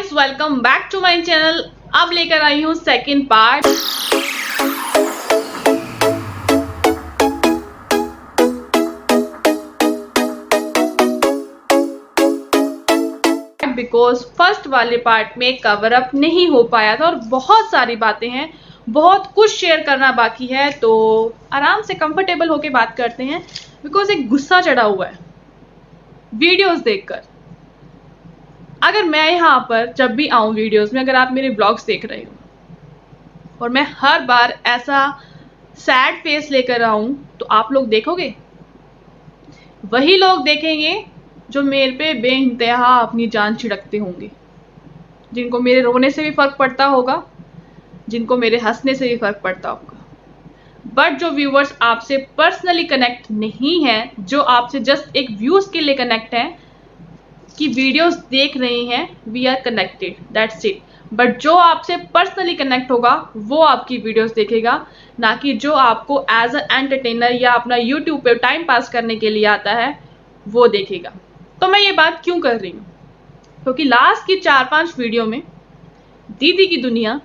Guys, welcome back to my channel. अब लेकर आई हूँ सेकंड पार्ट। बिकॉज फर्स्ट वाले पार्ट में कवर अप नहीं हो पाया था और बहुत सारी बातें हैं, बहुत कुछ शेयर करना बाकी है, तो आराम से कंफर्टेबल होके बात करते हैं। बिकॉज एक गुस्सा चढ़ा हुआ है वीडियोस देखकर। अगर मैं यहाँ पर जब भी आऊँ वीडियोस में, अगर आप मेरे ब्लॉग्स देख रहे हो और मैं हर बार ऐसा सैड फेस लेकर आऊँ, तो आप लोग देखोगे? वही लोग देखेंगे जो मेरे पे बेइंतहा अपनी जान छिड़कते होंगे, जिनको मेरे रोने से भी फर्क पड़ता होगा, जिनको मेरे हंसने से भी फर्क पड़ता होगा। बट जो व्यूवर्स आपसे पर्सनली कनेक्ट नहीं है, जो आपसे जस्ट एक व्यूज के लिए कनेक्ट हैं कि वीडियोस देख रहे हैं, we are connected, that's it. But जो आपसे पर्सनली कनेक्ट होगा वो आपकी वीडियोस देखेगा, ना कि जो आपको एज अ एंटरटेनर या अपना यूट्यूब पे टाइम पास करने के लिए आता है वो देखेगा। तो मैं ये बात क्यों कर रही हूँ? क्योंकि लास्ट की 4-5 वीडियो में दीदी की दुनिया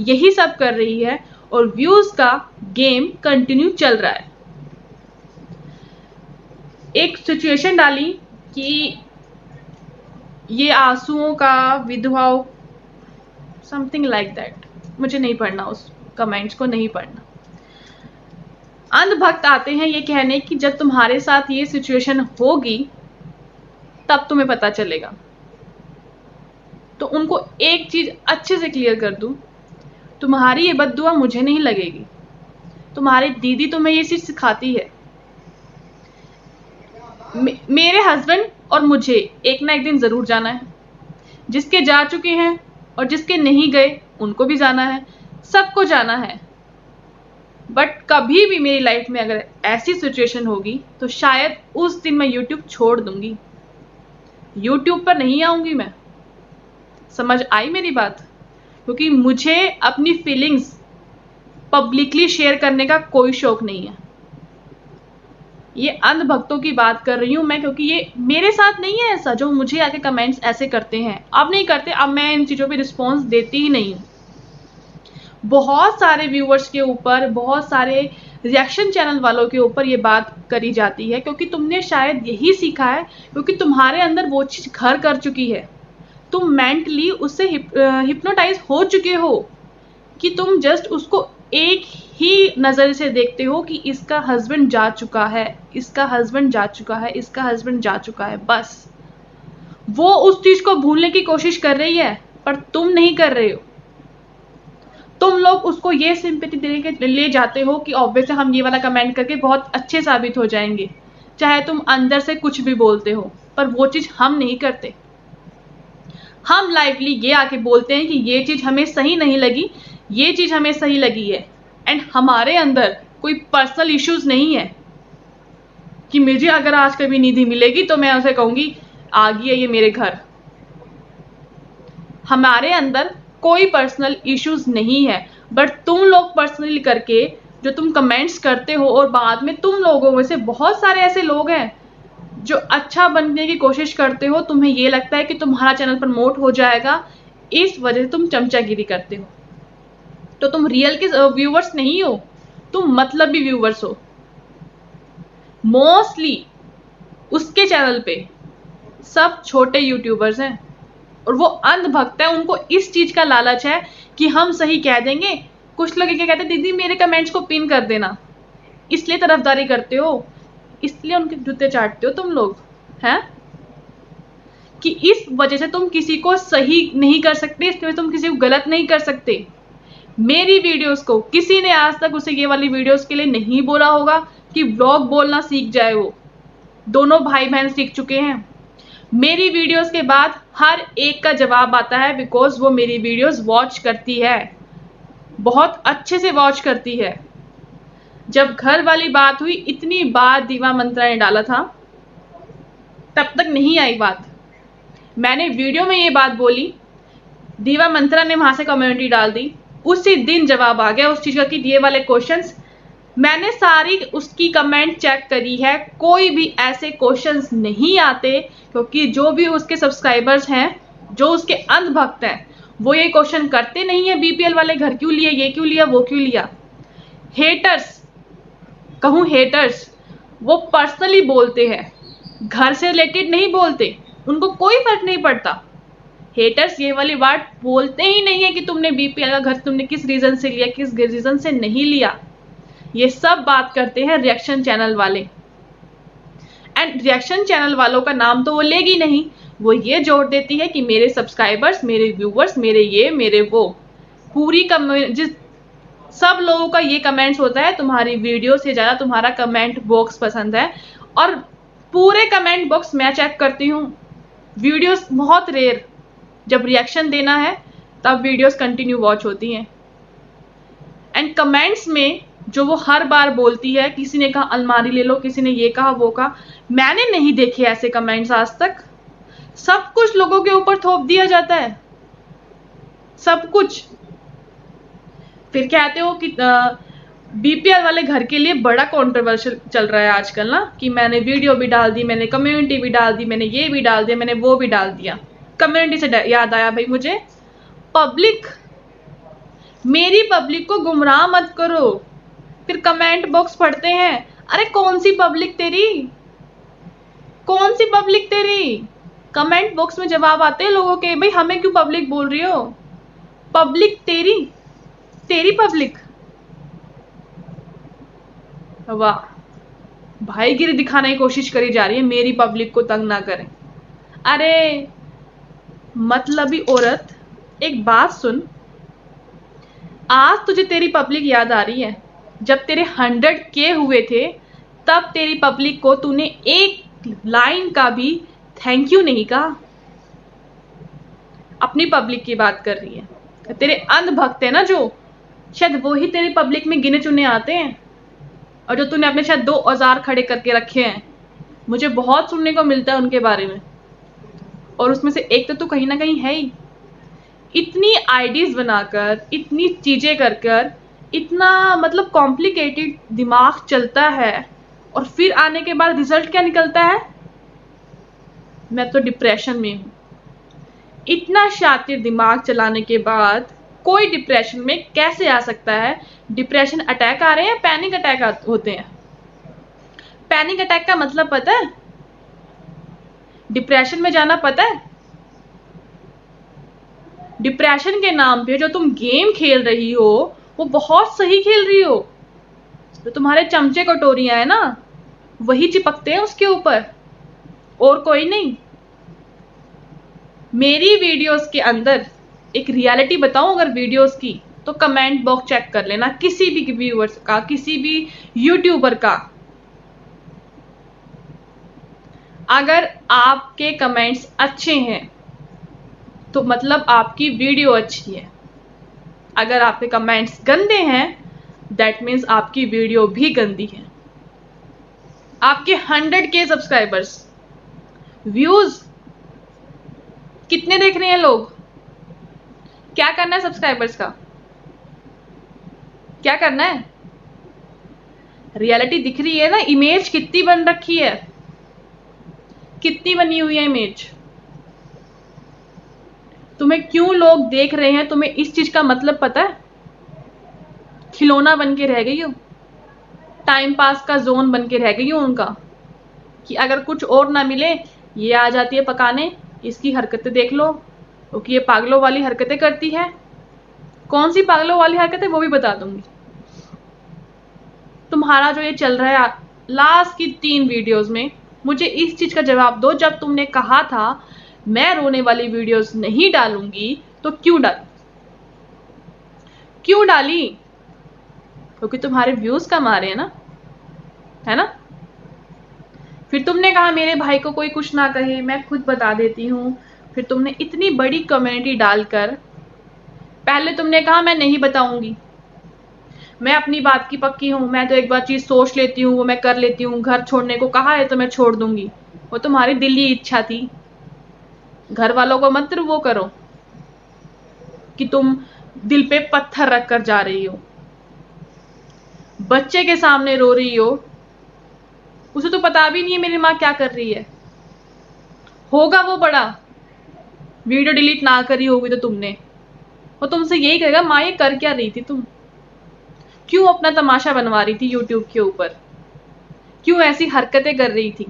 यही सब कर रही है और व्यूज का गेम कंटिन्यू चल रहा है। एक सिचुएशन डाली कि ये आंसुओं का विधवाओं, समथिंग लाइक दैट, मुझे नहीं पढ़ना, उस कमेंट्स को नहीं पढ़ना। अंधभक्त आते हैं ये कहने कि जब तुम्हारे साथ ये सिचुएशन होगी तब तुम्हें पता चलेगा। तो उनको एक चीज अच्छे से क्लियर कर दूं, तुम्हारी ये बद्दुआ मुझे नहीं लगेगी। तुम्हारी दीदी तुम्हें ये चीज सिखाती है। मेरे हस्बैंड और मुझे एक ना एक दिन जरूर जाना है। जिसके जा चुके हैं और जिसके नहीं गए उनको भी जाना है, सबको जाना है। बट कभी भी मेरी लाइफ में अगर ऐसी सिचुएशन होगी तो शायद उस दिन मैं यूट्यूब छोड़ दूंगी, यूट्यूब पर नहीं आऊंगी मैं। समझ आई मेरी बात? क्योंकि मुझे अपनी फीलिंग्स पब्लिकली शेयर करने का कोई शौक नहीं है। ये अंधभक्तों की बात कर रही हूं मैं, क्योंकि ये मेरे साथ नहीं है ऐसा, जो मुझे आके कमेंट्स ऐसे करते हैं। अब नहीं करते, अब मैं इन चीज़ों पे रिस्पॉन्स देती ही नहीं हूँ। बहुत सारे व्यूवर्स के ऊपर, बहुत सारे रिएक्शन चैनल वालों के ऊपर ये बात करी जाती है, क्योंकि तुमने शायद यही सीखा है, क्योंकि तुम्हारे अंदर वो चीज़ घर कर चुकी है। तुम मेंटली उससे हिप्नोटाइज हो चुके हो कि तुम जस्ट उसको एक ही नज़र से देखते हो कि इसका हस्बैंड जा चुका है, इसका हस्बैंड जा चुका है, इसका हस्बैंड जा चुका है। बस वो उस चीज को भूलने की कोशिश कर रही है, पर तुम नहीं कर रहे हो। तुम लोग उसको ये सिंपैथी देने के ले जाते हो कि ऑब्वियसली हम ये वाला कमेंट करके बहुत अच्छे साबित हो जाएंगे, चाहे तुम अंदर से कुछ भी बोलते हो। पर वो चीज हम नहीं करते। हम लाइवली ये आके बोलते हैं कि ये चीज हमें सही नहीं लगी, ये चीज हमें सही लगी है। एंड हमारे अंदर कोई पर्सनल इश्यूज नहीं है कि मुझे अगर आज कभी निधि मिलेगी तो मैं उसे कहूंगी आ गई है ये मेरे घर। हमारे अंदर कोई पर्सनल इश्यूज नहीं है। बट तुम लोग पर्सनली करके जो तुम कमेंट्स करते हो, और बाद में तुम लोगों में से बहुत सारे ऐसे लोग हैं जो अच्छा बनने की कोशिश करते हो। तुम्हें ये लगता है कि तुम्हारा चैनल प्रमोट हो जाएगा, इस वजह से तुम चमचागिरी करते हो। तो तुम रियल के व्यूवर्स नहीं हो, तुम मतलबी व्यूवर्स हो। मोस्टली उसके चैनल पे सब छोटे यूट्यूबर्स हैं और वो अंधभक्त है। उनको इस चीज का लालच है कि हम सही कह देंगे। कुछ लोग क्या कहते हैं, दीदी मेरे कमेंट्स को पिन कर देना, इसलिए तरफदारी करते हो, इसलिए उनके जूते चाटते हो तुम लोग, हैं कि इस वजह से तुम किसी को सही नहीं कर सकते, इसलिए तुम किसी को गलत नहीं कर सकते। मेरी वीडियोस को किसी ने आज तक उसे ये वाली वीडियोस के लिए नहीं बोला होगा कि व्लॉग बोलना सीख जाए। वो दोनों भाई बहन सीख चुके हैं। मेरी वीडियोस के बाद हर एक का जवाब आता है, बिकॉज वो मेरी वीडियोस वॉच करती है, बहुत अच्छे से वॉच करती है। जब घर वाली बात हुई, इतनी बार दीवा मंत्रा ने डाला था, तब तक नहीं आई बात। मैंने वीडियो में ये बात बोली, दीवा मंत्रा ने वहां से कम्युनिटी डाल दी, उसी दिन जवाब आ गया उस चीज का कि ये वाले क्वेश्चंस। मैंने सारी उसकी कमेंट चेक करी है, कोई भी ऐसे क्वेश्चंस नहीं आते, क्योंकि जो भी उसके सब्सक्राइबर्स हैं जो उसके अंधभक्त हैं वो ये क्वेश्चन करते नहीं है बीपीएल वाले घर क्यों लिए, ये क्यों लिया, वो क्यों लिया। हेटर्स, कहूँ हेटर्स, वो पर्सनली बोलते हैं, घर से रिलेटेड नहीं बोलते, उनको कोई फर्क नहीं पड़ता। हेटर्स ये वाली बात बोलते ही नहीं है कि तुमने बीपीएल का घर तुमने किस रीजन से लिया, किस रीजन से नहीं लिया। ये सब बात करते हैं रिएक्शन चैनल वाले। एंड रिएक्शन चैनल वालों का नाम तो वो लेगी नहीं, वो ये जोड़ देती है कि मेरे सब्सक्राइबर्स, मेरे व्यूवर्स, मेरे ये मेरे वो, पूरी जिस सब लोगों का ये कमेंट्स होता है तुम्हारी वीडियो से ज़्यादा तुम्हारा कमेंट बॉक्स पसंद है। और पूरे कमेंट बॉक्स मैं चेक करती हूँ, वीडियोस बहुत रेयर, जब रिएक्शन देना है तब वीडियोस कंटिन्यू वॉच होती हैं। एंड कमेंट्स में जो वो हर बार बोलती है, किसी ने कहा अलमारी ले लो, किसी ने ये कहा वो कहा, मैंने नहीं देखे ऐसे कमेंट्स आज तक। सब कुछ लोगों के ऊपर थोप दिया जाता है, सब कुछ। फिर कहते हो कि बीपीएल वाले घर के लिए बड़ा कंट्रोवर्शियल चल रहा है आजकल ना, कि मैंने वीडियो भी डाल दी, मैंने कम्युनिटी भी डाल दी, मैंने ये भी डाल दिया, मैंने वो भी डाल दिया। कम्युनिटी से याद आया भाई मुझे, पब्लिक, मेरी पब्लिक को गुमराह मत करो। फिर कमेंट बॉक्स पढ़ते हैं, अरे कौन सी पब्लिक तेरी, कौन सी पब्लिक तेरी। कमेंट बॉक्स में जवाब आते हैं लोगों के, भाई हमें क्यों पब्लिक बोल रही हो, पब्लिक तेरी, तेरी पब्लिक। वाह, भाईगिरी दिखाने की कोशिश करी जा रही है, मेरी पब्लिक को तंग ना करें। अरे मतलबी औरत, एक बात सुन, आज तुझे तेरी पब्लिक याद आ रही है, जब तेरे 100K हुए थे तब तेरी पब्लिक को तूने एक लाइन का भी थैंक यू नहीं कहा। अपनी पब्लिक की बात कर रही है, तेरे अंधभक्त है ना जो, शायद वो ही तेरी पब्लिक में गिने चुने आते हैं, और जो तूने अपने शायद 2 औजार खड़े करके रखे हैं। मुझे बहुत सुनने को मिलता है उनके बारे में, और उसमें से एक तो तू कहीं ना कहीं है ही। इतनी आईडीज बनाकर, इतनी चीजें कर कर, इतना मतलब कॉम्प्लिकेटेड दिमाग चलता है, और फिर आने के बाद रिजल्ट क्या निकलता है, मैं तो डिप्रेशन में हूं। इतना शातिर दिमाग चलाने के बाद कोई डिप्रेशन में कैसे आ सकता है। डिप्रेशन अटैक आ रहे हैं, पैनिक अटैक होते हैं। पैनिक अटैक का मतलब पता है, डिप्रेशन में जाना पता है। डिप्रेशन के नाम पे जो तुम गेम खेल रही हो वो बहुत सही खेल रही हो, जो तुम्हारे चमचे कटोरियां है ना वही चिपकते हैं उसके ऊपर, और कोई नहीं। मेरी वीडियोस के अंदर एक रियलिटी बताऊं अगर वीडियोस की, तो कमेंट बॉक्स चेक कर लेना, किसी भी व्यूअर्स का, किसी भी यूट्यूबर का। अगर आपके कमेंट्स अच्छे हैं तो मतलब आपकी वीडियो अच्छी है। अगर आपके कमेंट्स गंदे हैं दैट मीन्स आपकी वीडियो भी गंदी है। आपके 100K सब्सक्राइबर्स, व्यूज कितने देख रहे हैं लोग, क्या करना है सब्सक्राइबर्स का, क्या करना है। रियलिटी दिख रही है ना, इमेज कितनी बन रखी है, कितनी बनी हुई है इमेज। तुम्हें क्यों लोग देख रहे हैं, तुम्हें इस चीज का मतलब पता है। खिलौना बन के रह गई हो, टाइम पास का जोन बन के रह गई हो उनका, कि अगर कुछ और ना मिले ये आ जाती है पकाने, इसकी हरकतें देख लो, क्योंकि ये पागलों वाली हरकतें करती है। कौन सी पागलों वाली हरकतें वो भी बता दूंगी। तुम्हारा जो ये चल रहा है लास्ट की 3 वीडियोस में, मुझे इस चीज का जवाब दो, जब तुमने कहा था मैं रोने वाली वीडियोस नहीं डालूंगी तो क्यों डाली, क्यों डाली। क्योंकि तुम्हारे व्यूज कम आ रहे हैं ना, है ना। फिर तुमने कहा मेरे भाई को कोई कुछ ना कहे, मैं खुद बता देती हूँ। फिर तुमने इतनी बड़ी कम्युनिटी डालकर, पहले तुमने कहा मैं नहीं बताऊंगी, मैं अपनी बात की पक्की हूँ, मैं तो एक बार चीज सोच लेती हूँ वो मैं कर लेती हूँ, घर छोड़ने को कहा है तो मैं छोड़ दूंगी। वो तुम्हारी दिली इच्छा थी, घर वालों को मत वो करो कि तुम दिल पे पत्थर रख कर जा रही हो, बच्चे के सामने रो रही हो, उसे तो पता भी नहीं है मेरी माँ क्या कर रही है। होगा वो बड़ा, वीडियो डिलीट ना करी होगी तो तुमने, वो तुमसे यही कहेगा माँ ये कर क्या रही थी तुम, क्यों अपना तमाशा बनवा रही थी यूट्यूब के ऊपर, क्यों ऐसी हरकतें कर रही थी।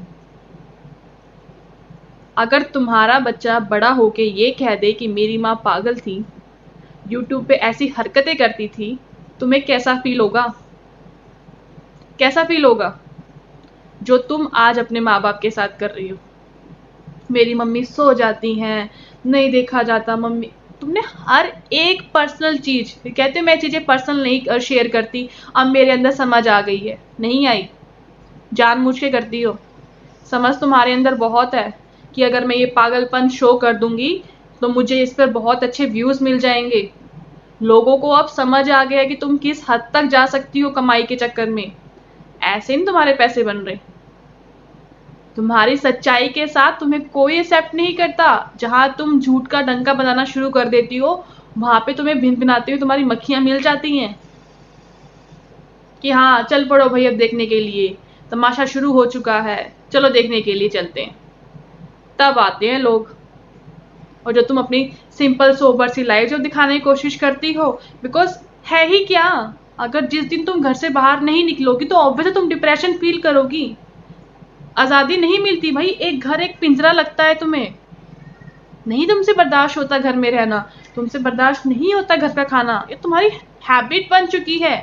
अगर तुम्हारा बच्चा बड़ा होके ये कह दे कि मेरी माँ पागल थी, यूट्यूब पे ऐसी हरकतें करती थी, तुम्हें कैसा फील होगा? कैसा फील होगा जो तुम आज अपने माँ बाप के साथ कर रही हो? मेरी मम्मी सो जाती हैं, नहीं देखा जाता मम्मी। तुमने हर एक पर्सनल चीज, कहते मैं चीजें पर्सनल नहीं शेयर करती, अब मेरे अंदर समझ आ गई है, नहीं आई, जानबूझ के करती हो। समझ तुम्हारे अंदर बहुत है कि अगर मैं ये पागलपन शो कर दूंगी तो मुझे इस पर बहुत अच्छे व्यूज मिल जाएंगे। लोगों को अब समझ आ गया है कि तुम किस हद तक जा सकती हो कमाई के चक्कर में। ऐसे नहीं तुम्हारे पैसे बन रहे। तुम्हारी सच्चाई के साथ तुम्हें कोई एक्सेप्ट नहीं करता। जहां तुम झूठ का डंका बनाना शुरू कर देती हो, वहां पे तुम्हें भिन भिनाती हुई तुम्हारी मक्खियां मिल जाती हैं कि हाँ चल पड़ो भाई, अब देखने के लिए तमाशा शुरू हो चुका है, चलो देखने के लिए चलते हैं। तब आते हैं लोग। और जो तुम अपनी सिंपल सोबर सी लाइफ जो दिखाने की कोशिश करती हो, बिकॉज है ही क्या, अगर जिस दिन तुम घर से बाहर नहीं निकलोगी तो ऑब्वियसली तुम डिप्रेशन फील करोगी। आज़ादी नहीं मिलती भाई, एक घर एक पिंजरा लगता है तुम्हें। नहीं तुमसे बर्दाश्त होता घर में रहना, तुमसे बर्दाश्त नहीं होता घर का खाना, ये तुम्हारी हैबिट बन चुकी है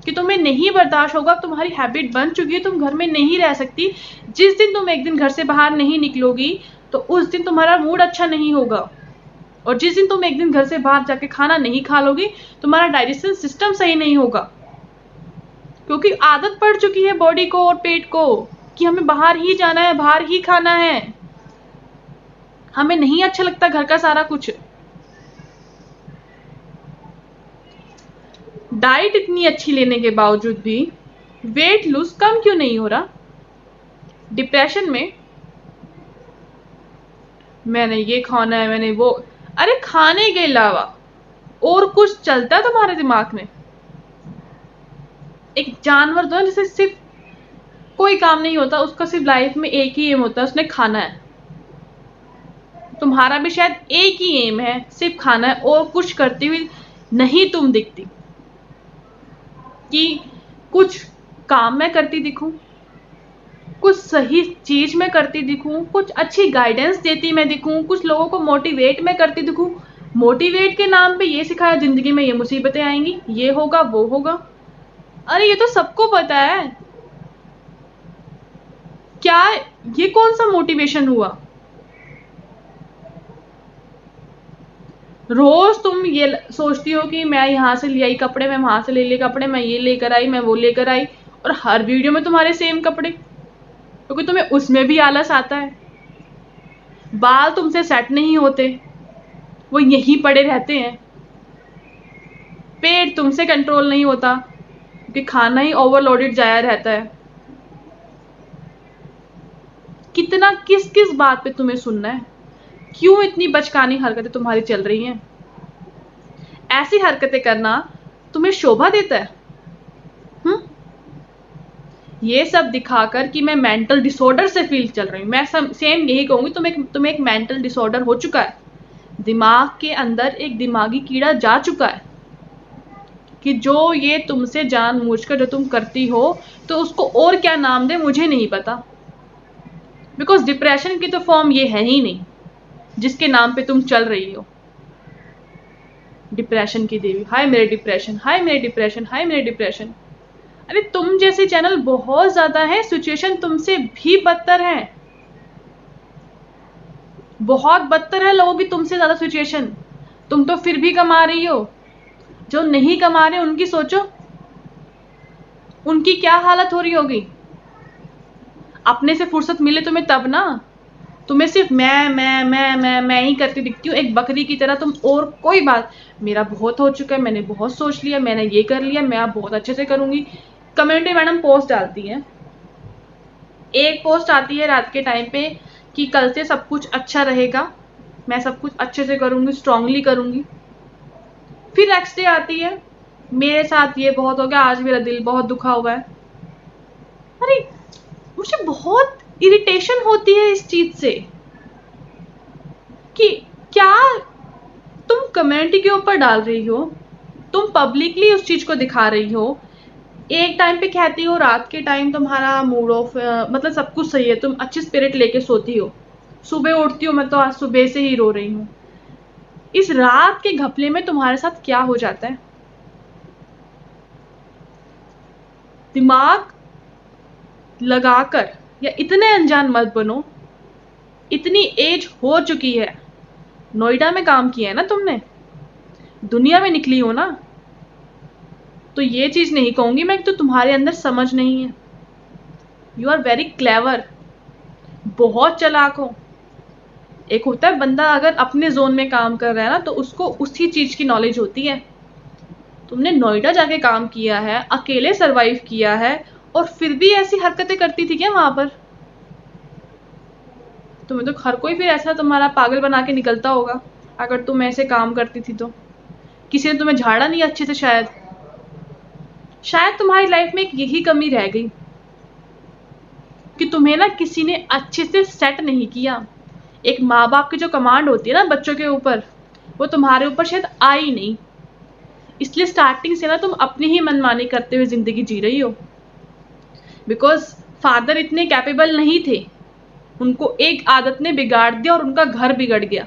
कि तुम्हें नहीं बर्दाश्त होगा। तुम्हारी हैबिट बन चुकी है, तुम घर में नहीं रह सकती। जिस दिन तुम एक दिन घर से बाहर नहीं निकलोगी तो उस दिन तुम्हारा मूड अच्छा नहीं होगा, और जिस दिन तुम एक दिन घर से बाहर जाके खाना नहीं खा लोगी, तुम्हारा डाइजेशन सिस्टम सही नहीं होगा, क्योंकि आदत पड़ चुकी है बॉडी को और पेट को कि हमें बाहर ही जाना है, बाहर ही खाना है, हमें नहीं अच्छा लगता घर का सारा कुछ। डाइट इतनी अच्छी लेने के बावजूद भी वेट लूज कम क्यों नहीं हो रहा? डिप्रेशन में मैंने ये खाना है, मैंने वो, अरे खाने के अलावा और कुछ चलता है तुम्हारे दिमाग में? एक जानवर तो है जिसे सिर्फ कोई काम नहीं होता, उसका सिर्फ लाइफ में एक ही एम होता है, उसने खाना है। तुम्हारा भी शायद एक ही एम है, सिर्फ खाना है, और कुछ करती हुई नहीं तुम दिखती कि कुछ काम मैं करती दिखूं, कुछ सही चीज मैं करती दिखूं, कुछ अच्छी गाइडेंस देती मैं दिखूं, कुछ लोगों को मोटिवेट मैं करती दिखूं। मोटिवेट के नाम पे ये सिखाया जिंदगी में ये मुसीबतें आएंगी, ये होगा वो होगा। अरे ये तो सबको पता है। क्या ये कौन सा मोटिवेशन हुआ? रोज तुम ये सोचती हो कि मैं यहाँ से ले आई कपड़े, मैं वहां से ले लिए कपड़े, मैं ये लेकर आई, मैं वो लेकर आई, और हर वीडियो में तुम्हारे सेम कपड़े, क्योंकि तुम्हें उसमें भी आलस आता है। बाल तुमसे सेट नहीं होते, वो यहीं पड़े रहते हैं। पेट तुमसे कंट्रोल नहीं होता क्योंकि खाना ही ओवरलोडेड जाया रहता है। कितना किस किस बात पे तुम्हें सुनना है? क्यों इतनी बचकानी हरकतें तुम्हारी चल रही हैं? ऐसी हरकतें करना तुम्हें शोभा देता है? ये सब दिखाकर कि मैं मेंटल डिसऑर्डर से फील चल रही हूँ, मैं सेम यही कहूंगी, तुम्हें एक मेंटल डिसऑर्डर हो चुका है। दिमाग के अंदर एक दिमागी कीड़ा जा चुका है कि जो ये तुमसे जानबूझकर जो तुम करती हो, तो उसको और क्या नाम दे मुझे नहीं पता, बिकॉज डिप्रेशन की तो फॉर्म ये है ही नहीं जिसके नाम पे तुम चल रही हो। डिप्रेशन की देवी, हाय मेरे डिप्रेशन, हाय मेरे डिप्रेशन, हाय मेरे डिप्रेशन। अरे तुम जैसे चैनल बहुत ज्यादा है, सिचुएशन तुमसे भी बदतर है, बहुत बदतर है लोगों की तुमसे ज्यादा सिचुएशन। तुम तो फिर भी कमा रही हो, जो नहीं कमा रहे उनकी सोचो, उनकी क्या हालत हो रही होगी। अपने से फुर्सत मिले तुम्हें तब ना, तुम्हें सिर्फ मैं ही करती दिखती हूँ, एक बकरी की तरह तुम, और कोई बात, मेरा बहुत हो चुका है, मैंने बहुत सोच लिया, मैंने ये कर लिया, मैं अब बहुत अच्छे से करूंगी। कम्युनिटी मैडम पोस्ट डालती है, एक पोस्ट आती है रात के टाइम पे कि कल से सब कुछ अच्छा रहेगा, मैं सब कुछ अच्छे से करूंगी, स्ट्रांगली करूंगी। फिर नेक्स्ट डे आती है, मेरे साथ ये बहुत हो गया, आज मेरा दिल बहुत दुखा हुआ है। अरे मुझे बहुत इरिटेशन होती है इस चीज से। कि क्या तुम कम्युनिटी के ऊपर डाल रही हो, तुम पब्लिकली उस चीज़ को दिखा रही हो, एक टाइम पे कहती हो रात के टाइम तुम्हारा मूड ऑफ, मतलब सब कुछ सही है, तुम अच्छी स्पिरिट लेके सोती हो, सुबह उठती हो मैं तो आज सुबह से ही रो रही हूँ। इस रात के घपले में तुम्हारे साथ क्या हो जाता है? दिमाग लगाकर, या इतने अनजान मत बनो। इतनी एज हो चुकी है, नोएडा में काम किया है ना तुमने, दुनिया में निकली हो ना, तो ये चीज नहीं कहूंगी मैं कि तो तुम्हारे अंदर समझ नहीं है। यू आर वेरी क्लेवर, बहुत चालाक हो। एक होता है बंदा अगर अपने जोन में काम कर रहा है ना तो उसको उसी चीज की नॉलेज होती है। तुमने नोएडा जाके काम किया है, अकेले सरवाइव किया है, और फिर भी ऐसी हरकतें करती थी क्या वहां पर? तुम्हें तो हर कोई फिर ऐसा तुम्हारा पागल बना के निकलता होगा अगर तुम ऐसे काम करती थी तो। किसी ने तुम्हें झाड़ा नहीं अच्छे से, शायद तुम्हारी लाइफ में एक यही कमी रह गई कि तुम्हें ना किसी ने अच्छे से सेट नहीं किया। एक माँ बाप की जो कमांड होती है ना बच्चों के ऊपर, वो तुम्हारे ऊपर शायद आई नहीं, इसलिए स्टार्टिंग से ना तुम अपनी ही मनमानी करते हुए जिंदगी जी रही हो। बिकॉज फादर इतने कैपेबल नहीं थे, उनको एक आदत ने बिगाड़ दिया और उनका घर बिगड़ गया।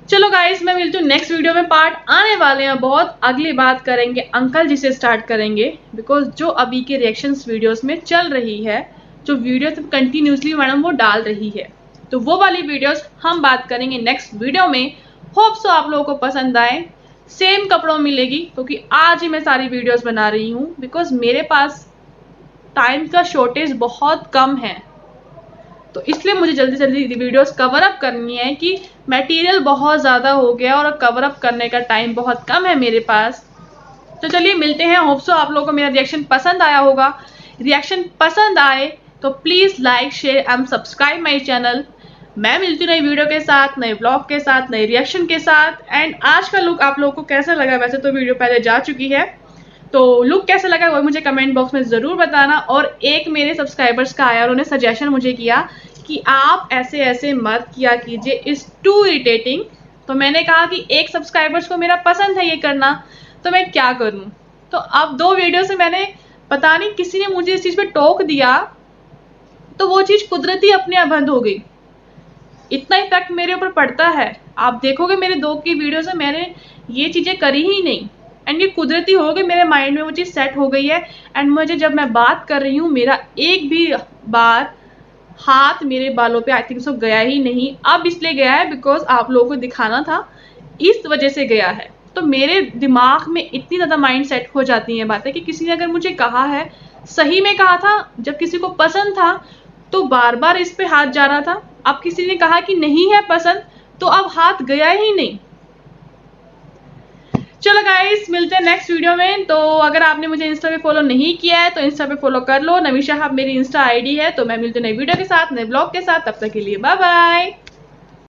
चलो गाइस, मैं मिलती हूँ नेक्स्ट वीडियो में। पार्ट आने वाले हैं बहुत, अगली बात करेंगे अंकल जी से स्टार्ट करेंगे, बिकॉज जो अभी के रिएक्शंस वीडियोस में चल रही है, जो वीडियोस कंटिन्यूसली मैडम वो डाल रही है, तो वो वाली वीडियोस हम बात करेंगे नेक्स्ट वीडियो में। होप सो आप लोगों को पसंद आए। सेम कपड़ों मिलेगी क्योंकि आज ही मैं सारी वीडियोस बना रही हूँ, बिकॉज मेरे पास टाइम का शॉर्टेज बहुत कम है, तो इसलिए मुझे जल्दी जल्दी वीडियोस कवर अप करनी है कि मटेरियल बहुत ज़्यादा हो गया और कवर अप करने का टाइम बहुत कम है मेरे पास। तो चलिए मिलते हैं। होप सो आप लोगों को मेरा रिएक्शन पसंद आया होगा। रिएक्शन पसंद आए तो please like share and subscribe my channel. मैं मिलती हूँ नई वीडियो के साथ, नए ब्लॉग के साथ, नए रिएक्शन के साथ। एंड आज का लुक आप लोगों को कैसा लगा? वैसे तो वीडियो पहले जा चुकी है, तो लुक कैसा लगा वो मुझे कमेंट बॉक्स में ज़रूर बताना। और एक मेरे सब्सक्राइबर्स का आया और उन्होंने सजेशन मुझे किया कि आप ऐसे ऐसे मत किया कीजिए, इज़ टू इरिटेटिंग। तो मैंने कहा कि एक सब्सक्राइबर्स को मेरा पसंद है ये करना, तो मैं क्या करूं। तो अब 2 वीडियो से मैंने, पता नहीं किसी ने मुझे इस चीज़ पे टोक दिया, तो वो चीज़ कुदरती अपने आप बंद हो गई। इतना इफेक्ट मेरे ऊपर पड़ता है, आप देखोगे मेरे 2 की वीडियो से मैंने ये चीज़ें करी ही नहीं, एंड ये कुदरती हो गई, मेरे माइंड में वो चीज़ सेट हो गई है। एंड मुझे जब मैं बात कर रही हूँ, मेरा एक भी बार हाथ मेरे बालों पे आई थिंक सो गया ही नहीं। अब इसलिए गया है बिकॉज आप लोगों को दिखाना था, इस वजह से गया है। तो मेरे दिमाग में इतनी ज़्यादा माइंड सेट हो जाती हैं बातें कि किसी ने अगर मुझे कहा है, सही में कहा था, जब किसी को पसंद था तो बार बार इस पे हाथ जा रहा था। अब किसी ने कहा कि नहीं है पसंद, तो अब हाथ गया ही नहीं। चलो गाइस, मिलते हैं नेक्स्ट वीडियो में। तो अगर आपने मुझे इंस्टा पे फॉलो नहीं किया है तो इंस्टा पे फॉलो कर लो, नवीशा हब मेरी इंस्टा आईडी है। तो मैं मिलती हूँ नई वीडियो के साथ, नए ब्लॉग के साथ, तब तक के लिए बाय बाय।